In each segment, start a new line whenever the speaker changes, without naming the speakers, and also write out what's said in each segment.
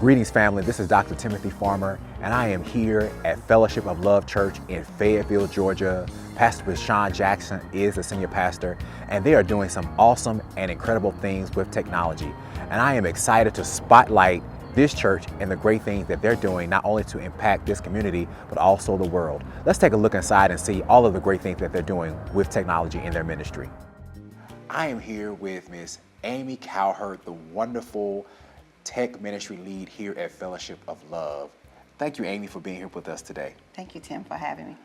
Greetings, family. This is Dr. Timothy Farmer, and I am here at Fellowship of Love Church in Fayetteville, Georgia. Pastor BaSean Jackson is the senior pastor, and they are doing some awesome and incredible things with technology. And I am excited to spotlight this church and the great things that they're doing, not only to impact this community, but also the world. Let's take a look inside and see all of the great things that they're doing with technology in their ministry. I am here with Miss Amy Cowherd, the wonderful tech ministry lead here at Fellowship of Love. Thank you, Amy, for being here with us today.
Thank you, Tim, for having me.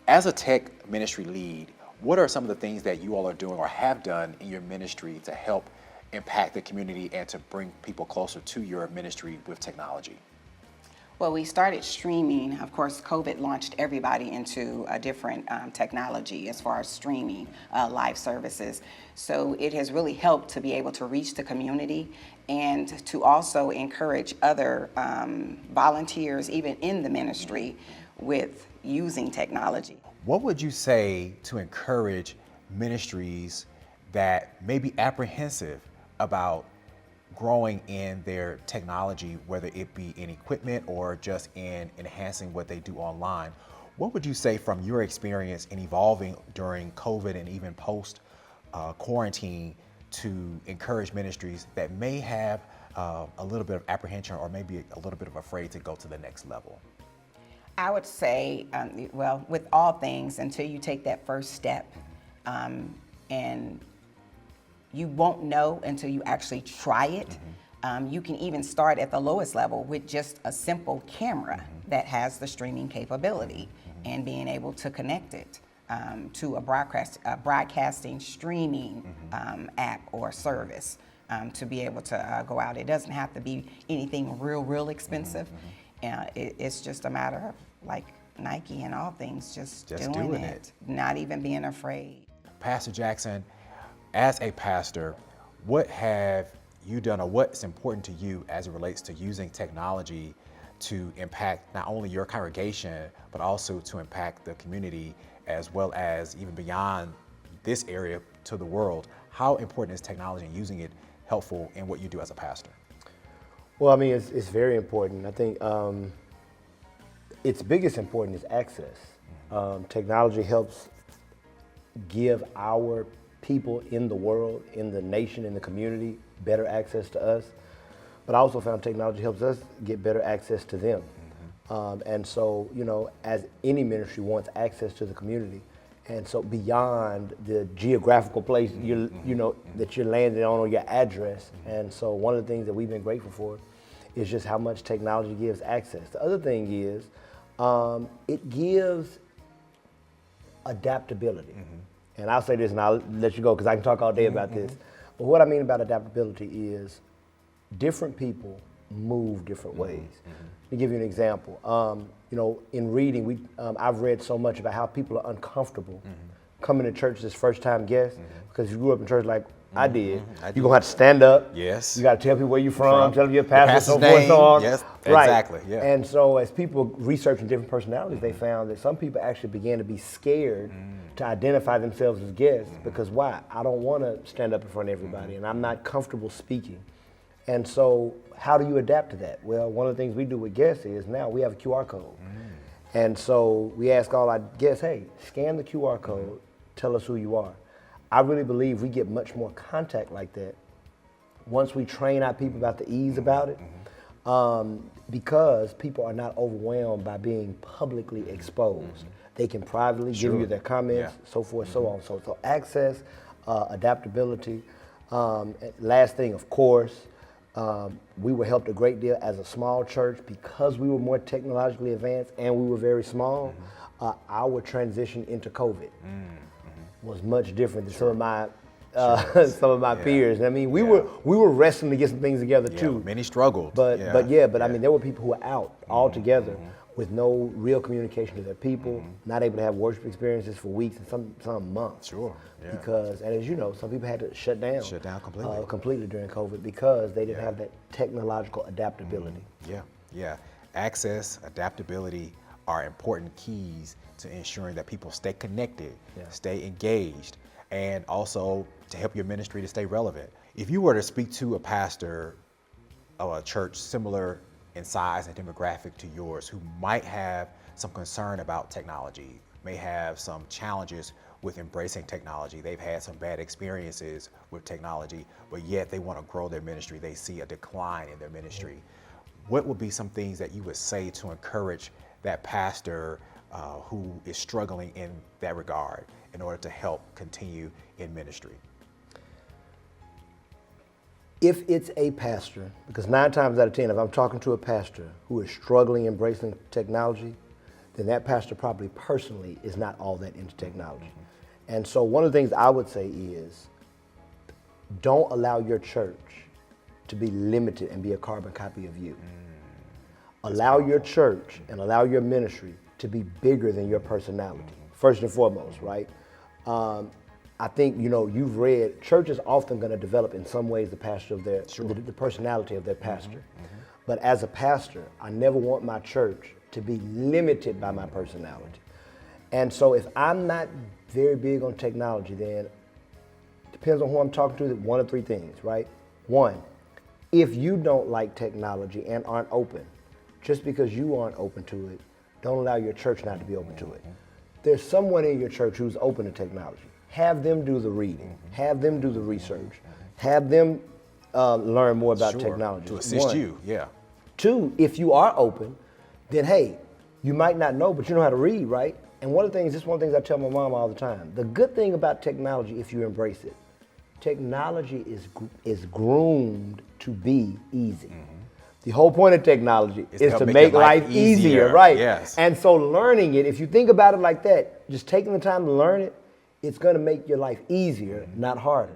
As a tech ministry lead, what are some of the things that you all are doing or have done in your ministry to help impact the community and to bring people closer to your ministry with technology?
Well, we started streaming. Of course, COVID launched everybody into a different technology as far as streaming live services. So it has really helped to be able to reach the community and to also encourage other volunteers, even in the ministry, with using technology.
What would you say to encourage ministries that may be apprehensive about growing in their technology, whether it be in equipment or just in enhancing what they do online? What would you say from your experience in evolving during COVID and even post quarantine to encourage ministries that may have a little bit of apprehension or maybe a little bit of afraid to go to the next level?
I would say, well, with all things, until you take that first step, and you won't know until you actually try it. You can even start at the lowest level with just a simple camera that has the streaming capability and being able to connect it to a broadcasting streaming app or service to be able to go out. It doesn't have to be anything real expensive. It's just a matter of, like Nike and all things, just doing it, not even being afraid.
Pastor Jackson, as a pastor, what have you done or what's important to you as it relates to using technology to impact not only your congregation, but also to impact the community as well as even beyond this area to the world? How important is technology and using it helpful in what you do as a pastor?
Well, I mean, it's very important. I think its biggest importance is access. Technology helps give our people in the world, in the nation, in the community, better access to us. But I also found technology helps us get better access to them. And so, you know, as any ministry wants access to the community, and so beyond the geographical place you know that you're landing on or your address. And so one of the things that we've been grateful for is just how much technology gives access. The other thing is it gives adaptability. And I'll say this and I'll let you go because I can talk all day about this. But what I mean about adaptability is different people move different ways. Let me give you an example. You know, in reading, I've read so much about how people are uncomfortable coming to church as first-time guests because you grew up in church like I did. You're gonna have to stand up.
Yes.
You got to tell people where you're from, tell them your pastor, so forth,
name.
so on.
Yes,
right.
exactly. Yeah.
And so, as people researching different personalities, they found that some people actually began to be scared to identify themselves as guests because why? I don't want to stand up in front of everybody, and I'm not comfortable speaking. And so, how do you adapt to that? Well, one of the things we do with guests is now we have a QR code, and so we ask all our guests, "Hey, scan the QR code. Tell us who you are." I really believe we get much more contact like that once we train our people about the ease about it, because people are not overwhelmed by being publicly exposed. They can privately give you their comments, so forth, so on. So access, adaptability. Last thing, of course, we were helped a great deal as a small church because we were more technologically advanced and we were very small. Our transition into COVID was much different than some of my peers. I mean, we were wrestling to get some things together too.
Many struggled.
But I mean, there were people who were out altogether with no real communication to their people, not able to have worship experiences for weeks and some months.
Sure. Yeah.
Because, and as you know, some people had to shut down
completely.
Completely during COVID because they didn't have that technological adaptability.
Yeah. Access, adaptability are important keys to ensuring that people stay connected, stay engaged, and also to help your ministry to stay relevant. If you were to speak to a pastor of a church similar in size and demographic to yours who might have some concern about technology, may have some challenges with embracing technology. They've had some bad experiences with technology, but yet they want to grow their ministry. They see a decline in their ministry. What would be some things that you would say to encourage that pastor who is struggling in that regard in order to help continue in ministry?
If it's a pastor, because 9 times out of 10, if I'm talking to a pastor who is struggling embracing technology, then that pastor probably personally is not all that into technology. And so one of the things I would say is, don't allow your church to be limited and be a carbon copy of you. Allow your church and allow your ministry to be bigger than your personality, first and foremost, right? I think, you've read, church is often going to develop in some ways the pastor of their, the personality of their pastor. But as a pastor, I never want my church to be limited by my personality. And so if I'm not very big on technology, then depends on who I'm talking to, one of 3 things, right? 1, if you don't like technology and aren't open, just because you aren't open to it, don't allow your church not to be open to it. There's someone in your church who's open to technology. Have them do the reading, have them do the research, have them learn more about technology.
To assist
1.
you, yeah.
2, if you are open, then hey, you might not know, but you know how to read, right? And one of the things I tell my mom all the time, the good thing about technology, if you embrace it, technology is groomed to be easy. The whole point of technology is to make life easier, right?
Yes.
And so learning it, if you think about it like that, just taking the time to learn it, it's going to make your life easier, not harder.